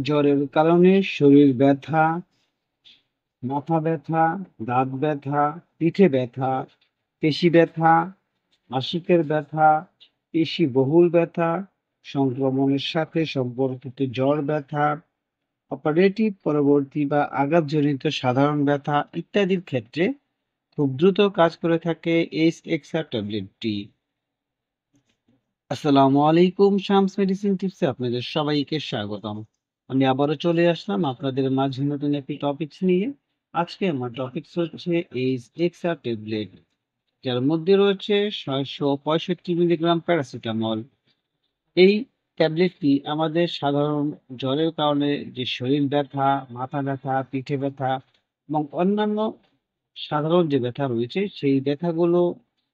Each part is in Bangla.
জ্বরের কারণে শরীর ব্যথা, মাথা ব্যথা, দাঁত ব্যথা, পিঠে ব্যথা, পেশি ব্যথা, মাসিকের ব্যথা, পেশি বহুল ব্যথা, সংক্রমণের সাথে সম্পর্কিত জ্বর ব্যথা, অপারেটিভ পরবর্তী বা আঘাতজনিত সাধারণ ব্যথা ইত্যাদির ক্ষেত্রে খুব দ্রুত কাজ করে থাকে এইচ এক্সআর ট্যাবলেটটি। আসসালামু আলাইকুম, শামস মেডিসিন টিপসে আপনাদের সবাইকে স্বাগতম। আমি আবারও চলে আসলাম আপনাদের মাঝে নতুন একটি টপিকস নিয়ে। আজকে আমার টপিকস হচ্ছে এইচ এক্সআর ট্যাবলেট, যার মধ্যে রয়েছে 665 মিলিগ্রাম প্যারাসিটামল। এই ট্যাবলেটটি আমাদের সাধারণ জ্বরের কারণে যে শরীর ব্যথা, মাথা ব্যথা, পিঠে ব্যথা এবং অন্যান্য সাধারণ যে ব্যথা রয়েছে সেই ব্যথাগুলো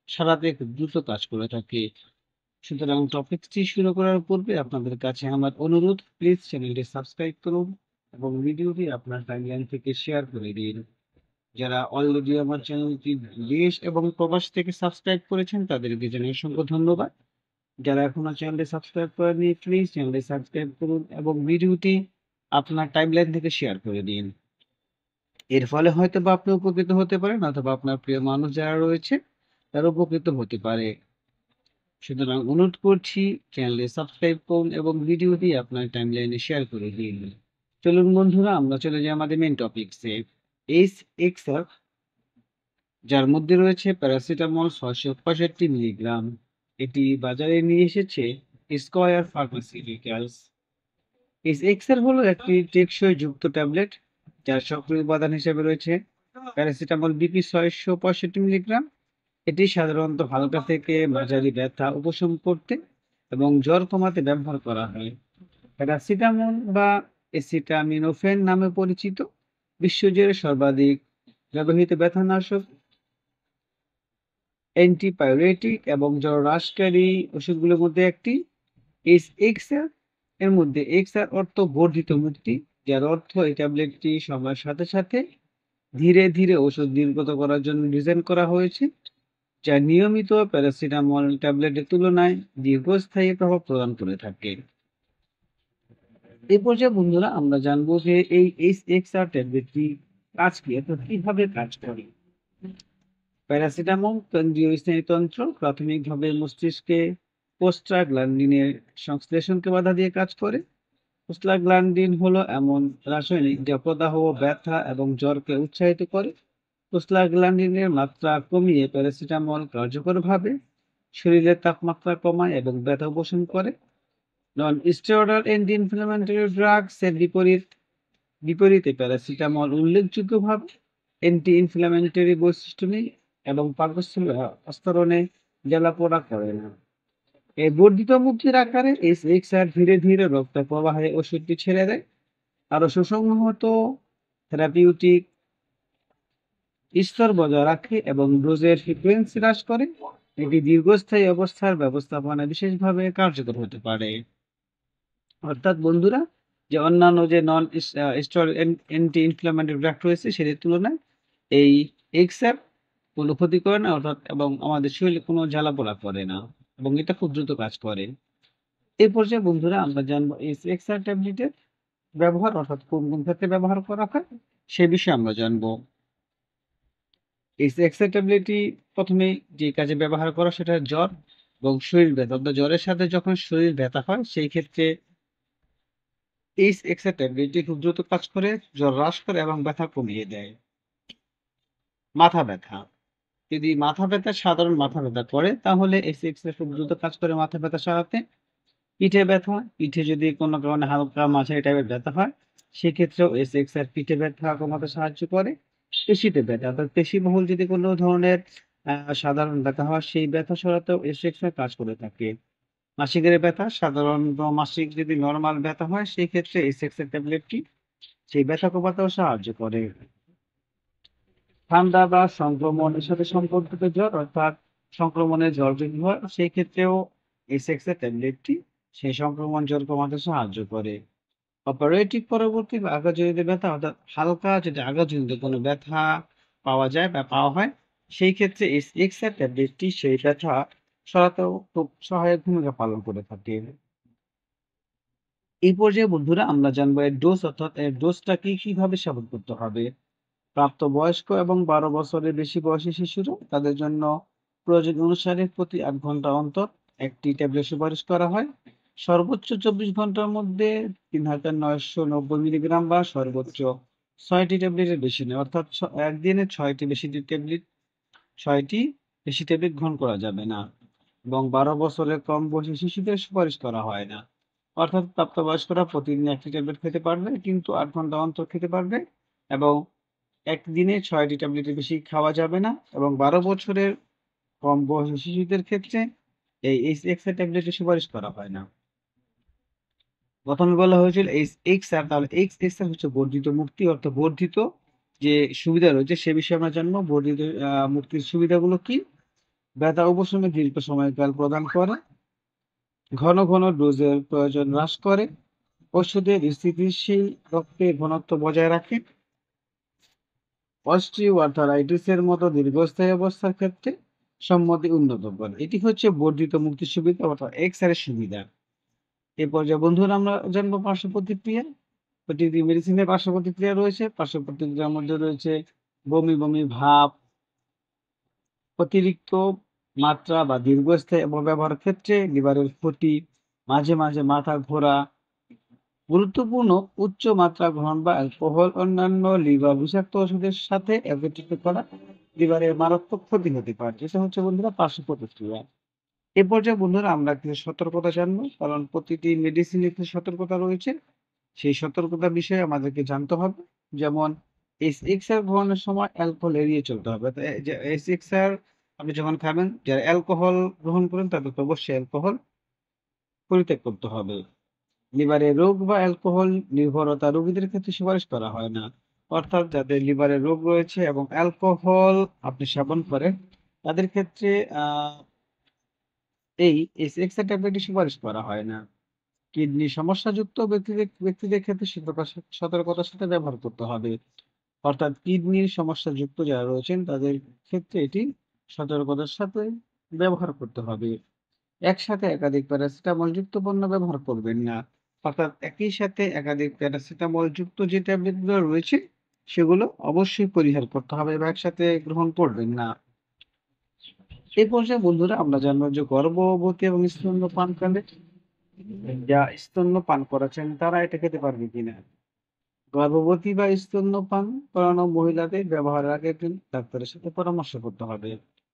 সারাতে খুব দ্রুত কাজ করে থাকে। সুতরাং টপিকটি শুরু করার পূর্বে আপনাদের কাছে আমার অনুরোধ, প্লিজ চ্যানেলটি সাবস্ক্রাইব করুন এবং ভিডিওটি আপনার টাইমলাইন থেকে শেয়ার করে দিন। যারা অলরেডি আমার চ্যানেলটি দেশ এবং প্রবাস থেকে সাবস্ক্রাইব করেছেন তাদেরকে জানাই অসংখ্য ধন্যবাদ। যারা এখনো চ্যানেলটি সাবস্ক্রাইব করেননি প্লিজ চ্যানেলটি সাবস্ক্রাইব করুন এবং ভিডিওটি আপনার টাইমলাইন থেকে শেয়ার করে দিন। এর ফলে হয়তো বা আপনি উপকৃত হতে পারেন অথবা আপনার প্রিয় মানুষ যারা রয়েছে তারা উপকৃত হতে পারে। সুতরাং অনুরোধ করছি, চ্যানেলে সাবস্ক্রাইব করুন এবং ভিডিওটি আপনার টাইমলাইনে শেয়ার করে দিন। চলুন বন্ধুরা, আমরা চলে যাই আমাদের মেন টপিকসে। এইচ এক্সআর, যার মধ্যে রয়েছে প্যারাসিটামল 665 মিলিগ্রাম। এটি বাজারে নিয়ে এসেছে স্কয়ার ফার্মাসিউটিক্যালস। এইচ এক্সআর হলো একটি টেকসই যুক্ত ট্যাবলেট, যার সক্রিয় উপাদান হিসেবে রয়েছে প্যারাসিটামল বিপি 665 মিলিগ্রাম। এটি সাধারণত হালকা থেকে মাঝারি ব্যথা উপশম করতে এবং জ্বর কমাতে ব্যবহার করা হয়। প্যারাসিটামল বা এসিটামিনোফেন নামে পরিচিত বিশ্বজুড়ে সর্বাধিক ব্যবহৃত ব্যথানাশক, অ্যান্টিপাইরেটিক এবং জ্বর হ্রাসকারী ওষুধগুলোর মধ্যে একটি। এই এক্সআর এর মধ্যে এক্সআর অর্থ বর্ধিত মুক্তি, যার অর্থ এই ট্যাবলেটটি সময়ের সাথে সাথে ধীরে ধীরে ওষুধ নির্গত করার জন্য ডিজাইন করা হয়েছে, যা নিয়মিত প্যারাসিটামল ট্যাবলেটের তুলনায় দীর্ঘস্থায়ী প্রভাব প্রদান করে থাকে। এই পর্যায়ে বন্ধুরা আমরা জানবো যে এই এইচএক্সআর ট্যাবলেটটি কাজ কি, অর্থাৎ কিভাবে কাজ করে। প্যারাসিটামল কেন্দ্রীয় স্নায়ুতন্ত্র প্রাথমিকভাবে মস্তিষ্কে প্রোস্টাগ্ল্যান্ডিনের সংশ্লেষণকে বাধা দিয়ে কাজ করে। প্রোস্টাগ্ল্যান্ডিন হলো এমন রাসায়নিক যা প্রদাহ, ব্যথা এবং জ্বরকে উৎসাহিত করে। প্রোস্টাগ্ল্যান্ডিনের মাত্রা কমিয়ে প্যারাসিটামল কার্যকরভাবে শরীরের তাপমাত্রা কমায় এবং ব্যথা উপশম করে। Non steroidal anti inflammatory drugs এর বিপরীতে প্যারাসিটামল উল্লেখযোগ্যভাবে অ্যান্টি ইনফ্ল্যামেটরি বৈশিষ্ট্য নেই এবং পাকস্থলী আস্তরণে জ্বালাপোড়া করে না। এই বর্ধিত মুক্তির আকারে এক্সআর ধীরে ধীরে রক্ত প্রবাহে ওষুধটি ছেড়ে দেয়, আরো সুসংহত থেরাপিউটিক স্তর বজায় রাখে এবং ডোজের ফ্রিকোয়েন্সি হ্রাস করে। এটি দীর্ঘস্থায়ী অবস্থার ব্যবস্থাপনা বিশেষভাবে কার্যকর হতে পারে। অর্থাৎ বন্ধুরা, যে অন্যান্য যে নন স্টেরয়েড অ্যান্টি ইনফ্ল্যামেটরি ড্রাগ রয়েছে সেটির তুলনায় এই এক্সআর কোনো ক্ষতি করে না, অর্থাৎ এবং আমাদের শরীরে কোনো জ্বালাপোড়া করে না এবং এটা খুব দ্রুত কাজ করে। এই পর্যায়ে বন্ধুরা আমরা জানবো এই এক্সআর ট্যাবলেটের ব্যবহার, অর্থাৎ কোন কোন ক্ষেত্রে ব্যবহার করা হয় সে বিষয়ে আমরা জানবো। এই এক্সআর ট্যাবলেটটি প্রথমে যে কাজে ব্যবহার করা সেটা জ্বর এবং শরীর ব্যথা, অর্থাৎ জ্বরের সাথে যখন শরীর ব্যথা হয় সেই ক্ষেত্রে এই এক্সআর ট্যাবলেটটি খুব দ্রুত কাজ করে, জ্বর হ্রাস করে এবং ব্যথা কমিয়ে দেয়। মাথা ব্যথা, যদি মাথা ব্যথা সাধারণ মাথা ব্যথা করে তাহলে এক্সআর খুব দ্রুত কাজ করে মাথা ব্যথা সারাতে। পিঠে ব্যথা, পিঠে যদি কোনো কারণে হালকা মাঝারি টাইপের ব্যথা হয় সেক্ষেত্রেও এক্সআর পিঠে ব্যথা কমাতে সাহায্য করে। পেশিতে ব্যথা, অর্থাৎ পেশিবহুল যদি কোনো ধরনের সাধারণ ব্যথা হয় সেই ব্যথা সরাতেও এক্সআর কাজ করে থাকে। মাসিকের ব্যথা, সাধারণ মাসিক যদি নরমাল ব্যথা হয় সেই ক্ষেত্রে এক্সআর ট্যাবলেটটি সেই ব্যথা কমাতেও সাহায্য করে। ঠান্ডা বা সংক্রমণের সাথে সম্পর্কিত জ্বর, অর্থাৎ সংক্রমণের জ্বর যদি হয় সেই ক্ষেত্রেও এক্সএর ট্যাবলেটটি সেই সংক্রমণ জ্বর কমাতে সাহায্য করে। অপারেটিভ পরবর্তী বা আঘাতজনিত ব্যথা, অর্থাৎ হালকা যদি আঘাতজনিত কোনো ব্যথা পাওয়া যায় বা পাওয়া হয় সেই ক্ষেত্রে এক্সএর ট্যাবলেটটি সেই ব্যথা সরাতেও খুব সহায়ক ভূমিকা পালন করে থাকে। এই পর্যায়ে বন্ধুরা আমরা জানবো এর ডোজ, অর্থাৎ এর ডোজটা কিভাবে সেবন করতে হবে। প্রাপ্তবয়স্ক এবং ১২ বছরের বেশি বয়সী শিশুরা তাদের জন্য প্রয়োজন অনুসারে প্রতি ৮ ঘন্টা অন্তর একটি ট্যাবলেট সুপারিশ করা হয়। সর্বোচ্চ ২৪ ঘন্টার মধ্যে ৩,৯৯০ মিলিগ্রাম বা সর্বোচ্চ ৬টি ট্যাবলেটের বেশি নয়। অর্থাৎ একদিনে ৬টি বেশি ট্যাবলেট গ্রহণ করা যাবে না এবং ১২ বছরের কম বয়সী শিশুদের সুপারিশ করা হয় না। অর্থাৎ প্রাপ্তবয়স্করা প্রতিদিন একটি ট্যাবলেট খেতে পারবে, কিন্তু ৮ ঘন্টা অন্তর খেতে পারবে এবং একদিনে ৬টি ট্যাবলেটের বেশি খাওয়া যাবে না এবং ১২ বছরের কম বয়সী শিশুদের ক্ষেত্রে এই এক্সআর ট্যাবলেটের সুপারিশ করা হয় না। প্রথমে বলা হয়েছিল এক্সআর, তাহলে এক্সআর হচ্ছে বর্ধিত মুক্তি, অর্থাৎ বর্ধিত যে সুবিধা রয়েছে সে বিষয়ে আমরা জানবো। বর্ধিত মুক্তির সুবিধাগুলো কি? ব্যথা উপশমে দীর্ঘ সময়কাল প্রদান করে, ঘন ঘন ডোজের প্রয়োজন হ্রাস করে, ওষুধের স্থিতিশীল রক্তের ঘনত্ব বজায় রাখে, অস্টিওআর্থারাইটিসের মতো দীর্ঘস্থায়ী অবস্থার ক্ষেত্রে সম্মতি উন্নত করে। এটি হচ্ছে বর্ধিত মুক্তির সুবিধা, অর্থাৎ এক্সআর এর সুবিধা। এই পর্যায়ে বন্ধুরা আমরা জানবো পার্শ্ব প্রতিক্রিয়া। প্রতিটি মেডিসিনের পার্শ্ব প্রতিক্রিয়া রয়েছে। পার্শ্ব প্রতিক্রিয়ার মধ্যে রয়েছে বমি বমি ভাব, অতিরিক্ত মাত্রা বা দীর্ঘস্থায়ী অপব্যবহারের ক্ষেত্রে লিভারের ক্ষতি, মাঝে মাঝে মাথা ঘোরা। গুরুত্বপূর্ণ, উচ্চ মাত্রা গ্রহণ বা অ্যালকোহল অন্যান্য লিভার বিষাক্ত ওষুধের সাথে একত্রিত করা লিভারের মারাত্মক ক্ষতি হতে পারে। এটা হচ্ছে বন্ধুরা পার্শ্ব প্রতিক্রিয়া। এ পর্যায়ে বন্ধুরা আমরা কিছু সতর্কতা জানবো, কারণ প্রতিটি মেডিসিনের কিছু সতর্কতা রয়েছে। সেই সতর্কতার বিষয়ে আমাদেরকে জানতে হবে। যেমন এক্সআর গ্রহণের সময় অ্যালকোহল এড়িয়ে চলতে হবে। তো এই যে এক্সআর আপনি যখন খাবেন, যারা অ্যালকোহল গ্রহণ করেন তাদেরকে অবশ্যই অ্যালকোহল পরিত্যাগ করতে হবে। লিভারের রোগ বা অ্যালকোহল নির্ভরতা রোগীদের ক্ষেত্রে সুপারিশ করা হয় না। অর্থাৎ যাদের লিভারের রোগ রয়েছে এবং অ্যালকোহল আপনি সেবন করেন, তাদের ক্ষেত্রে এই এক্সআর ট্যাবলেটটি সুপারিশ করা হয় না। কিডনি সমস্যাযুক্ত ব্যক্তিদের ক্ষেত্রে সতর্কতার সাথে ব্যবহার করতে হবে। অর্থাৎ কিডনির সমস্যাযুক্ত যারা রয়েছেন তাদের ক্ষেত্রে এটি সতর্কতার সাথে ব্যবহার করতে হবে। একসাথে একাধিক প্যারাসিটামল যুক্ত পণ্য ব্যবহার করবেন না। অর্থাৎ একই সাথে একাধিক প্যারাসিটামল যুক্ত যে ট্যাবলেটগুলো রয়েছে সেগুলো অবশ্যই পরিহার করতে হবে বা একসাথে গ্রহণ করবেন না। এই পর্যায়ে বন্ধুরা আমরা জানবো যে গর্ভবতী এবং স্তন্যপানকালে যা স্তন্যপান করাচ্ছেন তারা এটা খেতে পারবে কিনা। গর্ভবতী বা স্তন্যপান করানো মহিলাদের ব্যবহারের আগে একজন ডাক্তারের সাথে পরামর্শ করতে হবে।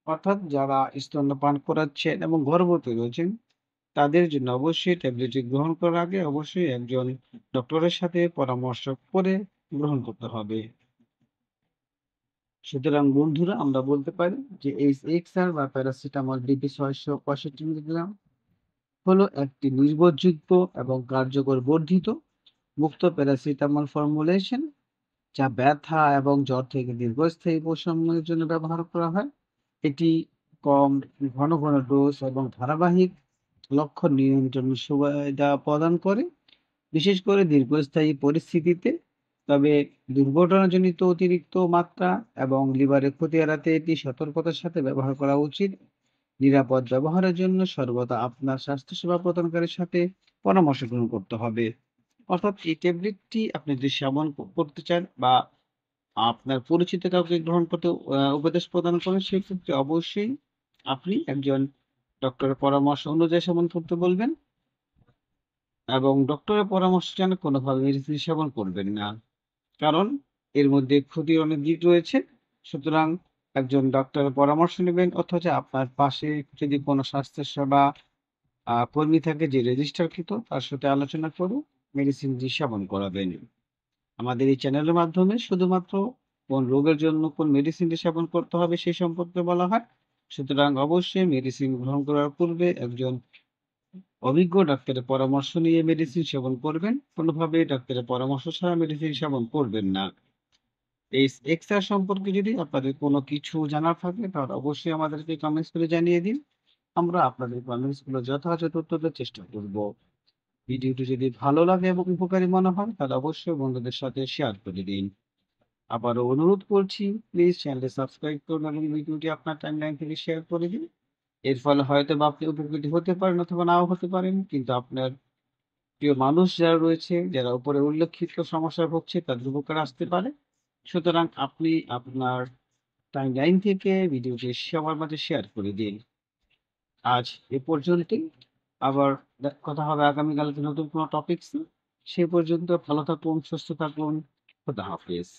অর্থাৎ যারা স্তন্যপান করাচ্ছেন এবং গর্ভবতী রয়েছেন তাদের জন্য অবশ্যই ট্যাবলেটটি গ্রহণ করার আগে অবশ্যই একজন ডক্টরের সাথে পরামর্শ করে গ্রহণ করতে হবে। সুতরাং বন্ধুরা আমরা বলতে পারি যে এই এক্সআর বা প্যারাসিটামল ডিপি ৬৬৫ মিলিগ্রাম হলো একটি নির্ভরযোগ্য এবং কার্যকর বর্ধিত মুক্ত প্যারাসিটামল ফর্মুলেশন, যা ব্যথা এবং জ্বর থেকে দীর্ঘস্থায়ী উপশমের জন্য ব্যবহার করা হয়। এটি কম, ঘন ঘন ডোজ এবং ধারাবাহিক লক্ষণ নিয়ন্ত্রণের সুবিধা প্রদান করে, বিশেষ করে দীর্ঘস্থায়ী পরিস্থিতিতে। তবে দুর্ঘটনাজনিত অতিরিক্ত মাত্রা এবং লিভারের ক্ষতি এড়াতে এটি সতর্কতার সাথে ব্যবহার করা উচিত। নিরাপদ ব্যবহারের জন্য সর্বদা আপনার স্বাস্থ্যসেবা প্রদানকারীর সাথে পরামর্শ গ্রহণ করতে হবে। অর্থাৎ এই ট্যাবলেটটি আপনি যদি সেবন করতে চান বা আপনার পরিচিত কাউকে গ্রহণ করতে উপদেশ প্রদান করেন, সেক্ষেত্রে অবশ্যই আপনি একজন ডক্টরের পরামর্শ অনুযায়ী সেবন করতে বলবেন এবং ডক্টরের পরামর্শ যেন কোনোভাবে মেডিসিন সেবন করবেন না। কারণ এর মধ্যে ক্ষতির অনেক দিক রয়েছে। সুতরাং একজন ডক্টরের পরামর্শ নেবেন, অথচ আপনার পাশে যদি কোনো স্বাস্থ্যসেবা কর্মী থাকে যে রেজিস্টারকৃত, তার সাথে আলোচনা করে মেডিসিনটি সেবন করাবেন। আমাদের এই চ্যানেলের মাধ্যমে শুধুমাত্র কোন রোগের জন্য কোন মেডিসিনটি সেবন করতে হবে সেই সম্পর্কে বলা হয়। সুতরাং অবশ্যই মেডিসিন গ্রহণ করার পূর্বে একজন অভিজ্ঞ ডাক্তারের পরামর্শ নিয়ে মেডিসিন সেবন করবেন। কোনোভাবে ডাক্তারের পরামর্শ ছাড়া মেডিসিন সেবন করবেন না। এই এক্সআর সম্পর্কে যদি আপনাদের কোনো কিছু জানার থাকে তাহলে অবশ্যই আমাদেরকে কমেন্টস করে জানিয়ে দিন। আমরা আপনাদের কমেন্টস গুলো যথাযথ উত্তর দেওয়ার চেষ্টা করব। ভিডিওটি যদি ভালো লাগে এবং উপকারী মনে হয় তাহলে অবশ্যই বন্ধুদের সাথে শেয়ার করে দিন। আবারও অনুরোধ করছি, প্লিজ চ্যানেলটি সাবস্ক্রাইব করুন এবং ভিডিওটি আপনার টাইমলাইন থেকে শেয়ার করে দিন। এর ফলে হয়তো বা আপনি উপকৃত হতে পারেন অথবা নাও হতে পারেন, কিন্তু আপনার প্রিয় মানুষ যারা রয়েছে, যারা উপরে উল্লেখিত সমস্যায় ভুগছে তাদের উপকারে আসতে পারে। সুতরাং আপনি আপনার টাইমলাইন থেকে ভিডিওটি সবার মাঝে শেয়ার করে দিন। আজ এ পর্যন্তই। আবার কথা হবে আগামীকালকে নতুন কোনো টপিকস নিয়ে। সে পর্যন্ত ভালো থাকুন, সুস্থ থাকুন। খোদা হাফেজ।